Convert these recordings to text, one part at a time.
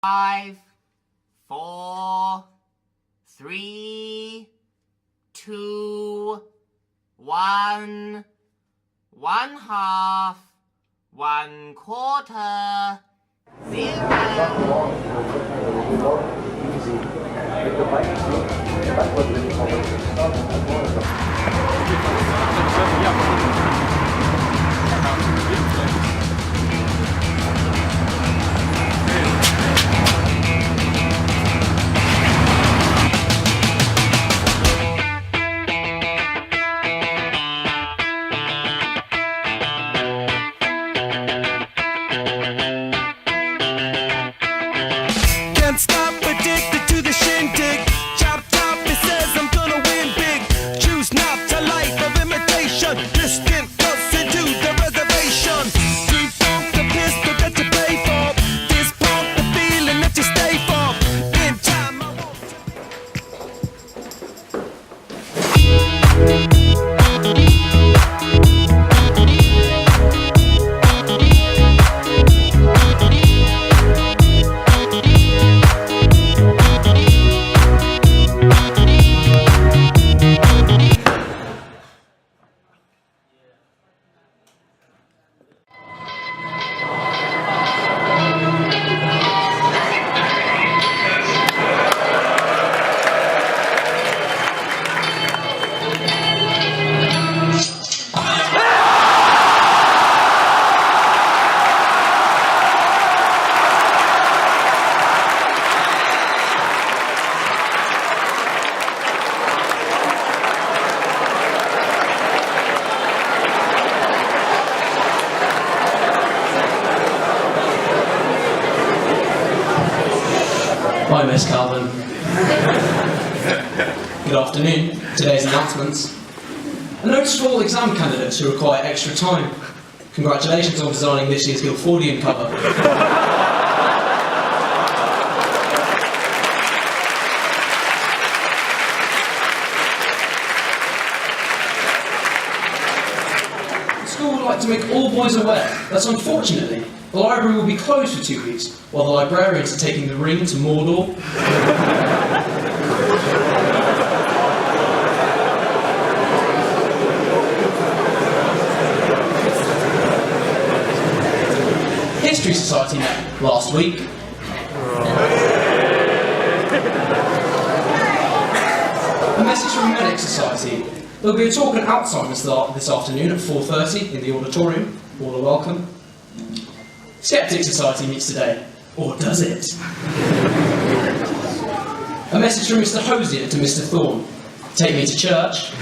5, 4, 3, 2, 1, 1/2, 1/4, Can't stop, addicted to the shindig. Chop chop, it says I'm gonna win big. Choose not a life of imitation. Distant closer to the reservation. Deep pump the pistol that you pay for. This pump the feeling that you stay for. In time I won't. Hi, Miss Calvin. Good afternoon. Today's announcements. A notice for all exam candidates who require extra time. Congratulations on designing this year's Guildfordian cover. The school would like to make all boys aware that unfortunately the library will be closed for 2 weeks while the librarians are taking the ring to Mordor. History Society met last week. A message from Medic Society. There'll be a talk on Alzheimer's this afternoon at 4:30 in the auditorium. All are welcome. Skeptic Society meets today. Or does it? A message from Mr. Hosier to Mr. Thorne. Take me to church.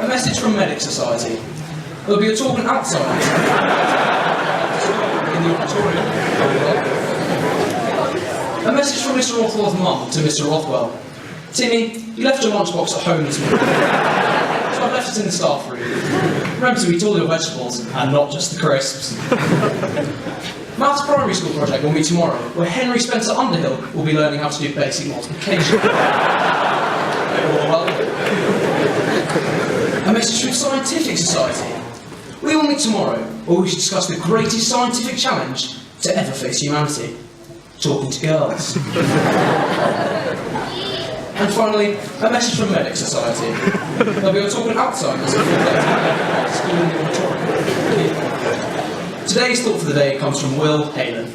A message from Medic Society. There'll be a talk on Alzheimer's in the auditorium. A message from Mr. Rothwell's mum to Mr. Rothwell. Timmy, you left your lunchbox at home this morning, so I've left it in the staff room. Remember to eat all your vegetables, and not just the crisps. Maths primary school project will meet tomorrow, where Henry Spencer Underhill will be learning how to do basic multiplication. A message from Scientific Society. We will meet tomorrow, where we should discuss the greatest scientific challenge to ever face humanity. Talking to girls. And finally, a message from Medic Society. They'll be talking Alzheimer's school in the auditorium. Today's thought for the day comes from Will Halen.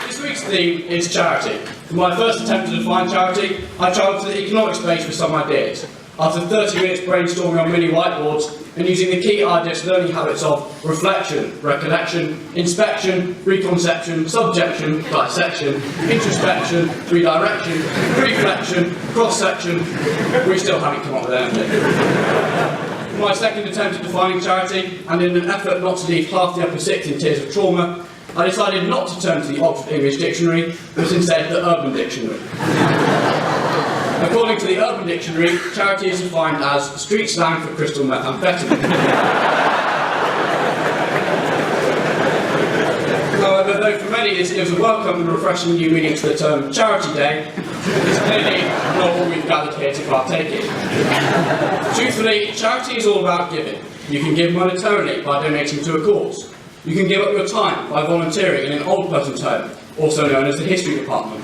This week's theme is charity. For my first attempt to define charity, I travelled to the economics page for some ideas. After 30 minutes brainstorming on mini whiteboards and using the key IDES learning habits of reflection, recollection, inspection, reconception, subjection, dissection, introspection, redirection, reflection, cross-section, we still haven't come up with anything. For my second attempt at defining charity, and in an effort not to leave half the upper sixth in tears of trauma, I decided not to turn to the Oxford English Dictionary, but instead the Urban Dictionary. According to the Urban Dictionary, charity is defined as street slang for crystal methamphetamine. Although for many this gives a welcome and refreshing new meaning to the term Charity Day, it's clearly not what we've gathered here to partake in. Truthfully, charity is all about giving. You can give monetarily by donating to a cause. You can give up your time by volunteering in an old person's home, also known as the history department.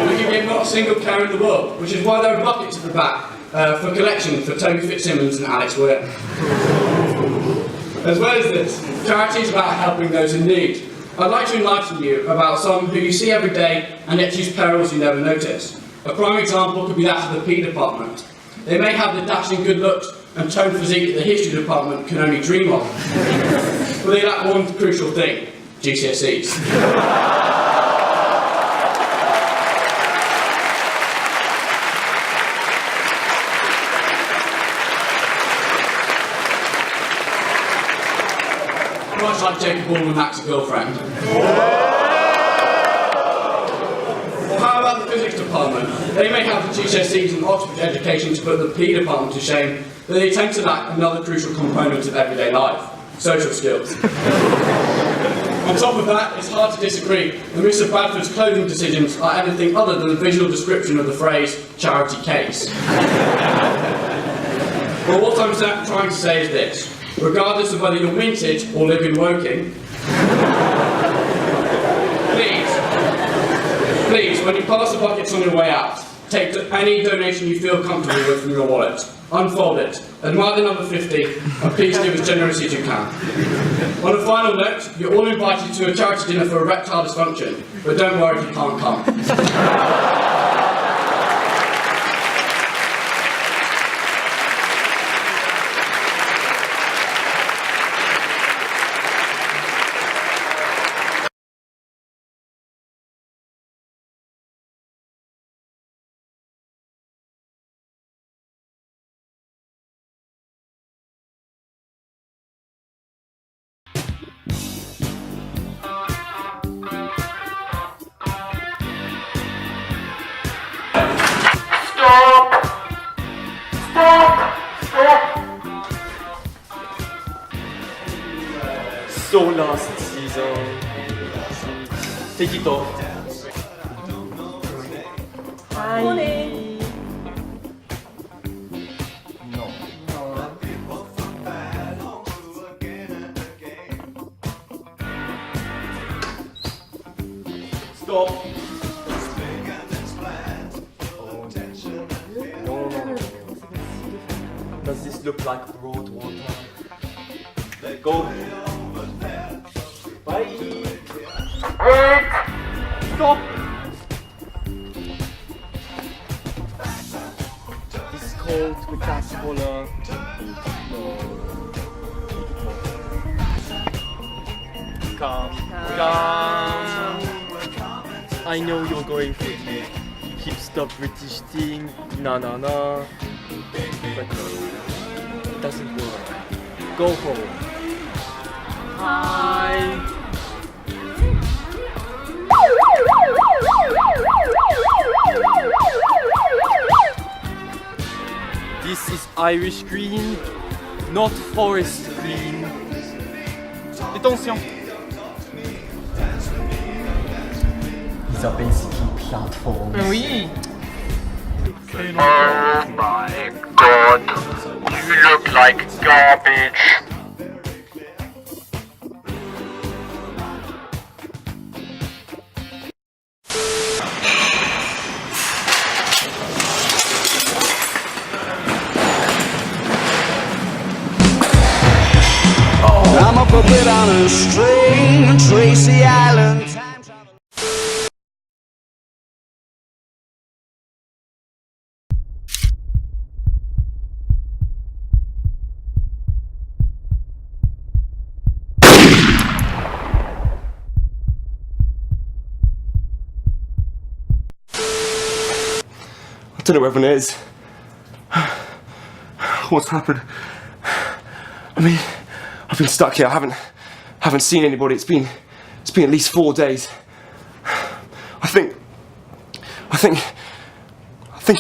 You can give not a single care in the world, which is why there are buckets at the back for collection for Toby Fitzsimmons and Alex Weir. As well as this, charity is about helping those in need. I'd like to enlighten you about some who you see every day and yet use perils you never notice. A prime example could be that of the P department. They may have the dashing good looks and toned physique that the history department can only dream of. But they lack one crucial thing: GCSEs. Much like Jacob Baldwin lacks a girlfriend. Or how about the physics department? They may have the GCSEs and Oxford education to put the P department to shame, but they tend to lack another crucial component of everyday life: social skills. On top of that, it's hard to disagree that Mr. Bradford's clothing decisions are anything other than a visual description of the phrase charity case. Well, what I'm trying to say is this: regardless of whether you're minted or live in Woking, please, when you pass the buckets on your way out, take any donation you feel comfortable with from your wallet, unfold it, admire the number 50, and please give as generously as you can. On a final note, you're all invited to a charity dinner for erectile dysfunction, but don't worry if you can't come. So last season. Take it off. Hi. Morning. No. Stop. No. Does this look like road water? Go. Bye. Wait. Stop. This is called Coca-Cola. No. Come. I know you're going for the hipster British thing. But it doesn't work. Go home. Hi. This is Irish green, not forest green. Attention. These are basically platforms. Oui. Oh my god, you look like garbage. I'm a puppet on a string, Tracy Island. I don't know where everyone is. What's happened? I mean, I've been stuck here. I haven't seen anybody. It's been at least 4 days. I think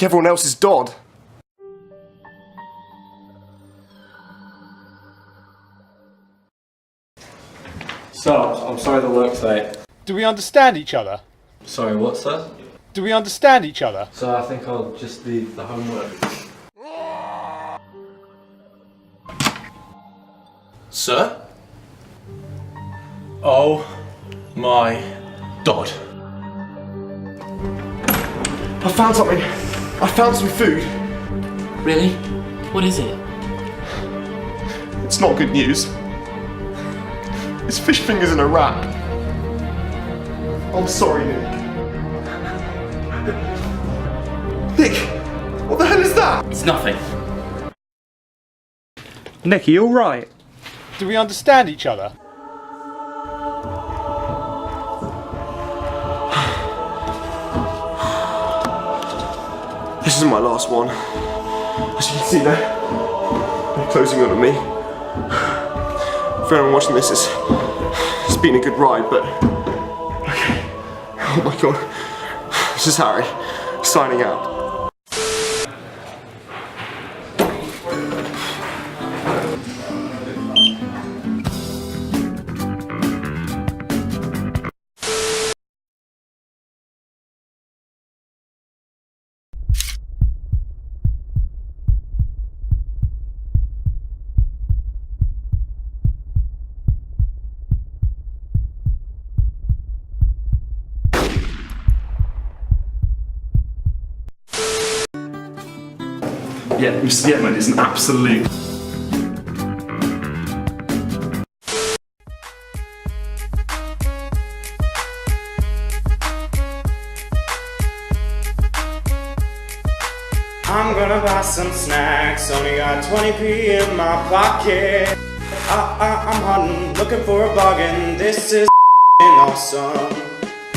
everyone else is Dodd. Sir, I'm sorry the work's late. Do we understand each other? Sorry, what, sir? Do we understand each other? Sir, I think I'll just leave the homework. Sir? Oh my God. I found something. I found some food. Really? What is it? It's not good news. It's fish fingers in a wrap. I'm sorry, Nick. Nick, what the hell is that? It's nothing. Nick, are you alright? Do we understand each other? This is my last one. As you can see there, they're closing in on me. For anyone watching this, it's been a good ride, but... Okay. Oh my God. This is Harry, signing out. Yeah, Mr. Yetman is an absolute... I'm gonna buy some snacks, only got 20p in my pocket. I'm hunting, looking for a bargain, this is awesome.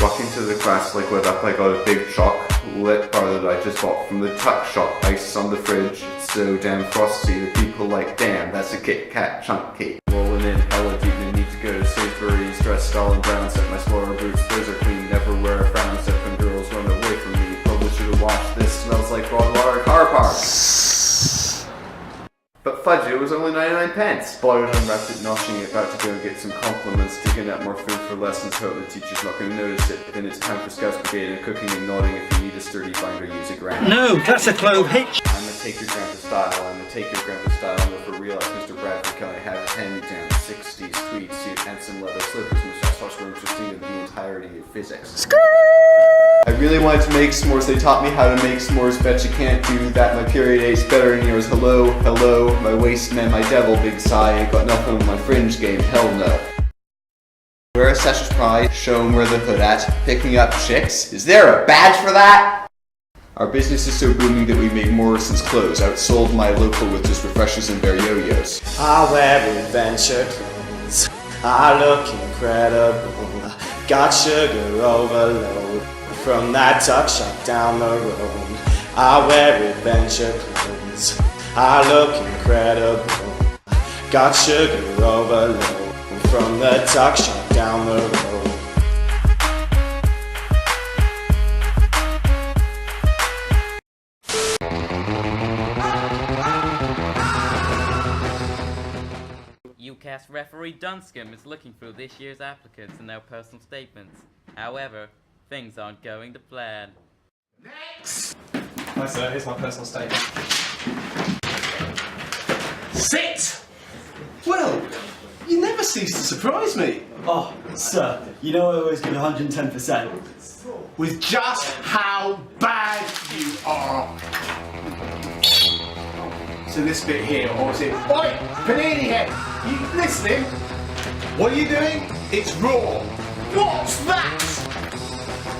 Walking to the class like with up, I got a big shock. Lit bar that I just bought from the tuck shop. Ice on the fridge, it's so damn frosty. The people like, damn, that's a Kit Kat chunk cake. Rolling in hella deep, no need to go to Sainsbury's. Dressed all in brown, set my Explorer boots, those are clean. Never wear a frown, except when girls run away from me. Probably should've watched this, smells like raw water car park. But fudge, it was only 99 pence. Bought it, unwrapped it, noshing it, about to go and get some compliments. Taking out more food for lessons, hope the teacher's not going to notice it. Then it's time for Scouts Brigade and cooking and nodding. If you need a sturdy binder, use a grand. No, that's a clove hitch. I'ma take your grandpa style, I'ma take your grandpa style. And for real, like Mr. Bradford Kelly had his hand-me-down 60s tweed suit and some leather slippers, mustache wash more interesting than the entirety of physics. I really wanted to make s'mores, they taught me how to make s'mores, bet you can't do that, my period A's better than yours, hello, hello, my waist man, my devil, big sigh, ain't got nothing with my fringe game, hell no. Wear a session pie, show 'em where the hood at, picking up chicks, is there a badge for that? Our business is so booming that we made Morrison's clothes, outsold my local with just refreshers and bear yo-yos. I wear adventure clothes, I look incredible, got sugar overload. From that tuck shop down the road, I wear adventure clothes, I look incredible, got sugar overload. From the tuck shop down the road. UCAS referee Dunscombe is looking through this year's applicants and their personal statements. However, things aren't going to plan. Next! Hi sir, here's my personal statement. Sit! Well, you never cease to surprise me. Oh, sir, you know I always give 110%. With just how bad you are. So this bit here, or is it? Oi, Panini Head, you listening? What are you doing? It's raw. What's that?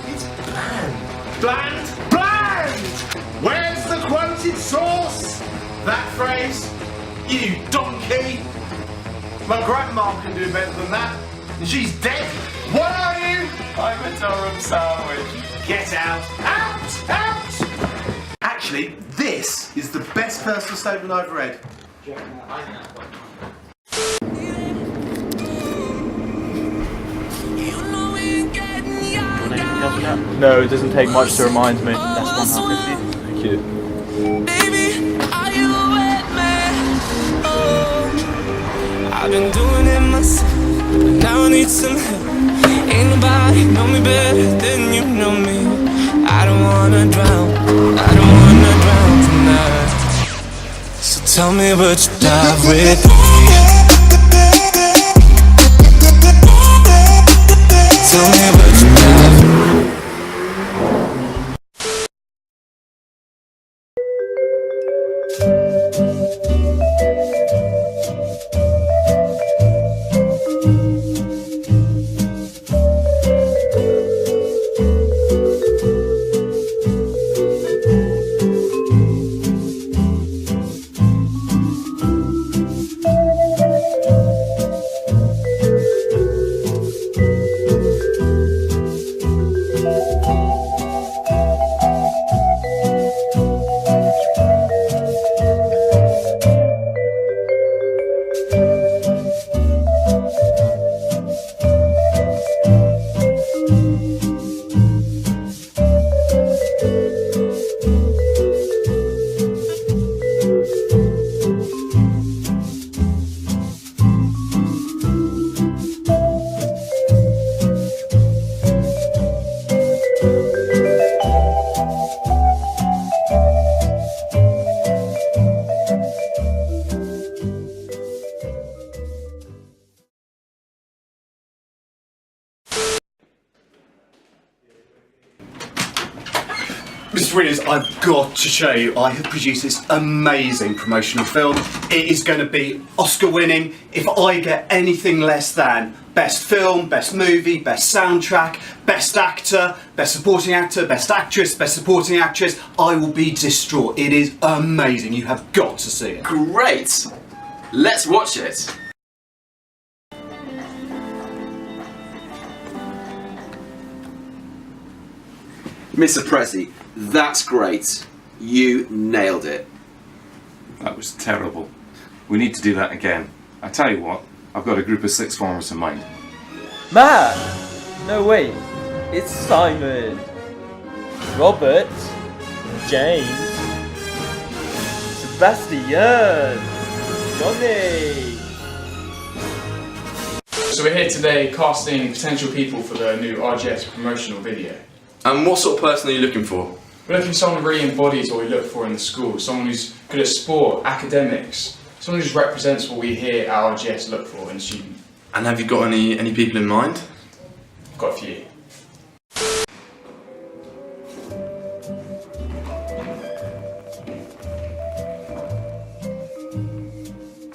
It's bland. Bland? Bland! Where's the quoted source? That phrase? You donkey! My grandma can do better than that. And she's dead. What are you? I'm a Durham sandwich. Get out. Out! Out! Actually, this is the best personal statement I've read. No, it doesn't take much to remind me. That's £1.50. Thank you. Baby, are you with me? Oh, I've been doing it myself. Now I need some help. Ain't nobody know me better than you know me. I don't wanna drown, I don't wanna drown tonight. So tell me would you dive with me? Tell me would you dive? Mr. Readers, I've got to show you, I have produced this amazing promotional film. It is going to be Oscar winning. If I get anything less than Best Film, Best Movie, Best Soundtrack, Best Actor, Best Supporting Actor, Best Actress, Best Supporting Actress, I will be distraught. It is amazing. You have got to see it. Great! Let's watch it. Mr. Prezi, that's great. You nailed it. That was terrible. We need to do that again. I tell you what, I've got a group of 6th formers in mind. Matt! No wait, it's Simon, Robert, James, Sebastian, Johnny. So we're here today casting potential people for the new RGS promotional video. And what sort of person are you looking for? We're looking for someone who really embodies what we look for in the school, someone who's good at sport, academics, someone who just represents what we here at RGS look for in a student. And have you got any people in mind? I've got a few.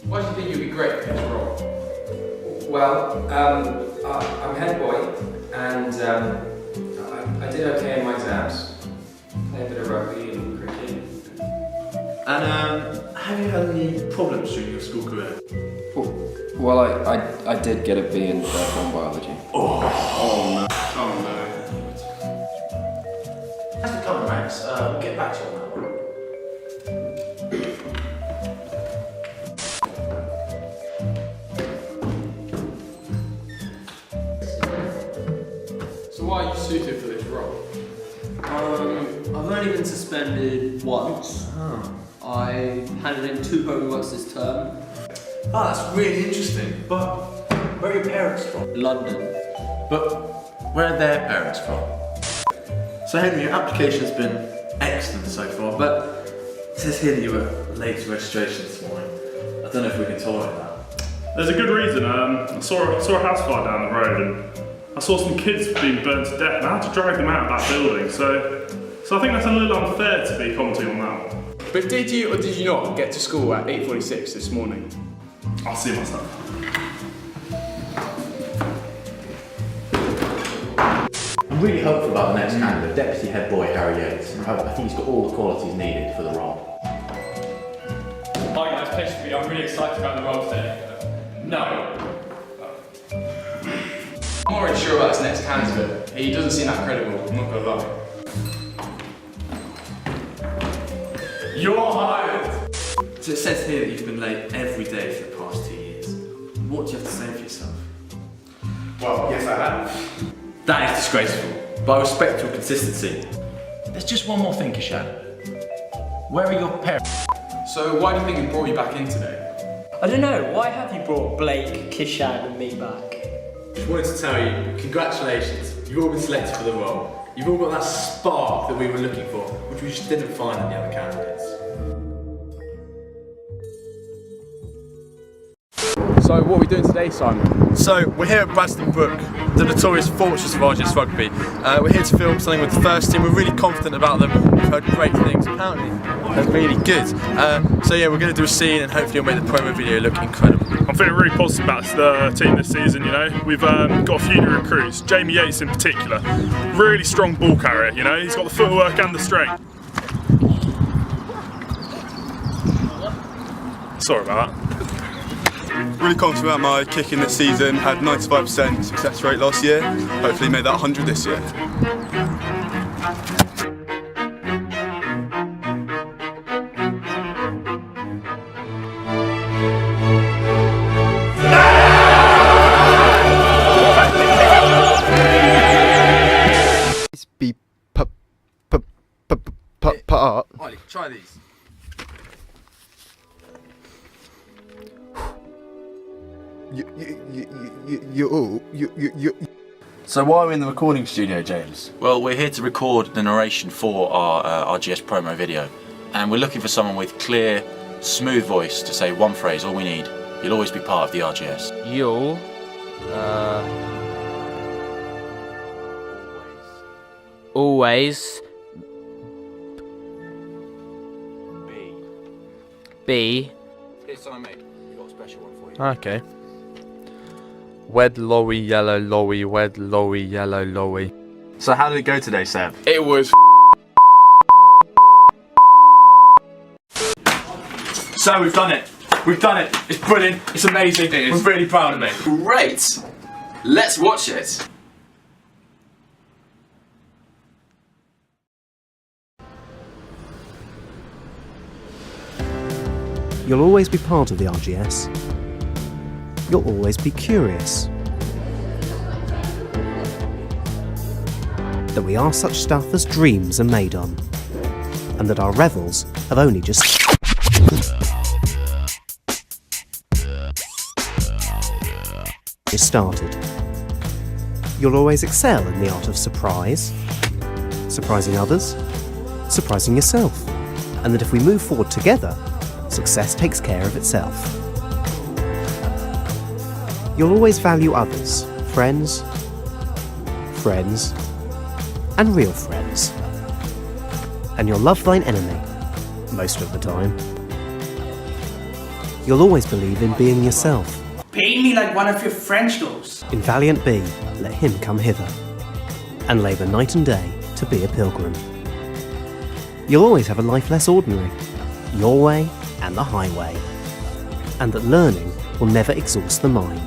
Why do you think you'd be great for this role? Well, I'm head boy, and I did okay in my exams. Played a bit of rugby and cricket. And have you had any problems during your school career? Well, I did get a B in third form biology. Oh no. Oh no. As we come ranks, we'll get back to you on that one. So why are you suited for this role? I've only been suspended once. I handed in 2 homeworks this term. Ah, that's really interesting. But where are your parents from? London. But where are their parents from? So Henry, your application's been excellent so far, but it says here that you were late to registration this morning. I don't know if we can tolerate that. There's a good reason. I saw a house fire down the road and I saw some kids being burnt to death and I had to drag them out of that building. So I think that's a little unfair to be commenting on that one. But did you or did you not get to school at 8:46 this morning? I'll see myself. I'm really hopeful about the next candidate, Deputy Head Boy Harry Yates. I think he's got all the qualities needed for the role. Hi guys, pleasure to meet you. I'm really excited about the role today. No. I'm not really sure about this next candidate. He doesn't seem that credible, I'm not gonna lie. You're hired! So it says here that you've been late every day for the past 2 years. What do you have to say for yourself? Well, yes I have. That is disgraceful, but I respect your consistency. There's just one more thing, Kishad. Where are your parents? So why do you think we brought you back in today? I don't know, why have you brought Blake, Kishan and me back? Just wanted to tell you, congratulations. You've all been selected for the role. You've all got that spark that we were looking for, which we just didn't find in the other candidates. So what are we doing today, Simon? So we're here at Bradston Brook, the notorious fortress of RGS Rugby. We're here to film something with the first team. We're really confident about them. We've heard great things. Apparently, they're really good. So yeah, we're going to do a scene and hopefully we'll make the promo video look incredible. I'm feeling really positive about the team this season, you know. We've got a few new recruits, Jamie Yates in particular. Really strong ball carrier, you know. He's got the footwork and the strength. Sorry about that. Really confident about my kicking this season. Had 95% success rate last year. Hopefully made that 100 this year. Be part. Ollie, try these. So why are we in the recording studio, James? Well, we're here to record the narration for our RGS promo video, and we're looking for someone with clear, smooth voice to say one phrase, all we need. You'll always be part of the RGS. You'll, always be. Here's something, mate. We've got a special one for you. Okay. Wed lowy yellow lowy, wed lowy yellow lowy. So how did it go today, Seb? It was So we've done it. We've done it. It's brilliant. It's amazing. We're really proud of it. Great! Let's watch it. You'll always be part of the RGS. You'll always be curious. That we are such stuff as dreams are made on. And that our revels have only just started. You'll always excel in the art of surprise, surprising others, surprising yourself. And that if we move forward together, success takes care of itself. You'll always value others, friends, and real friends. And you'll love thine enemy, most of the time. You'll always believe in being yourself. Paint me like one of your French girls. In valiant be, let him come hither, and labour night and day to be a pilgrim. You'll always have a life less ordinary, your way and the highway, and that learning will never exhaust the mind.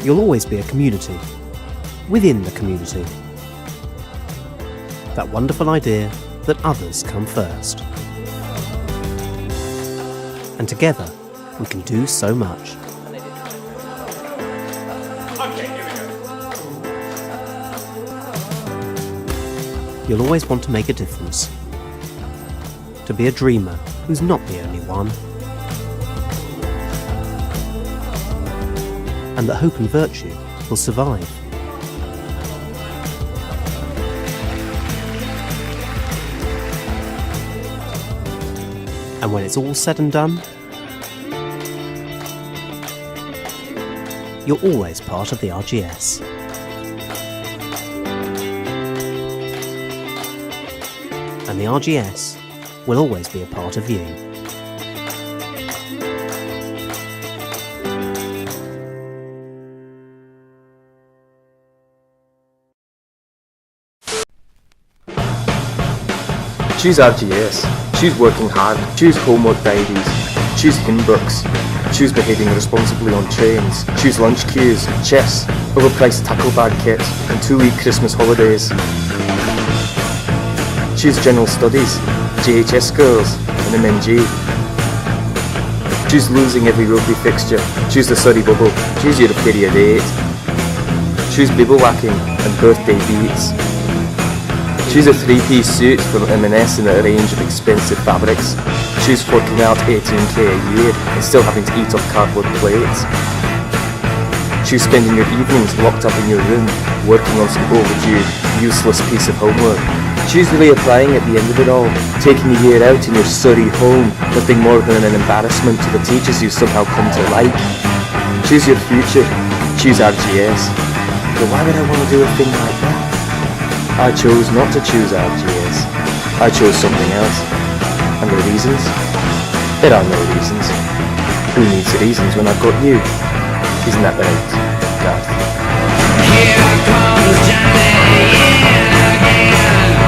You'll always be a community, within the community. That wonderful idea that others come first. And together, we can do so much. Okay, here we go. You'll always want to make a difference. To be a dreamer who's not the only one. And that hope and virtue will survive. And when it's all said and done, you're always part of the RGS. And the RGS will always be a part of you. Choose RGS. Choose working hard. Choose homework diaries. Choose hymn books. Choose behaving responsibly on trains. Choose lunch queues, chess, overpriced tackle bag kits, and 2-week Christmas holidays. Choose general studies, JHS girls, and MNG. Choose losing every rugby fixture. Choose the Surrey bubble. Choose your period 8. Choose bibblewhacking and birthday beats. Choose a three-piece suit from M&S in a range of expensive fabrics. Choose forking out 18k a year and still having to eat off cardboard plates. Choose spending your evenings locked up in your room, working on some overdue, useless piece of homework. Choose reapplying at the end of it all, taking a year out in your Surrey home, nothing more than an embarrassment to the teachers you somehow come to like. Choose your future, choose RGS. But why would I want to do a thing like that? I chose not to choose RGS. I chose something else. And the reasons? There are no reasons. Who needs reasons when I've got you? Isn't that right, Garth? Here comes Johnny in again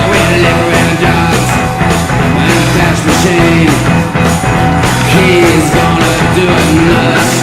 with liquid dots and cash machine. He's gonna do another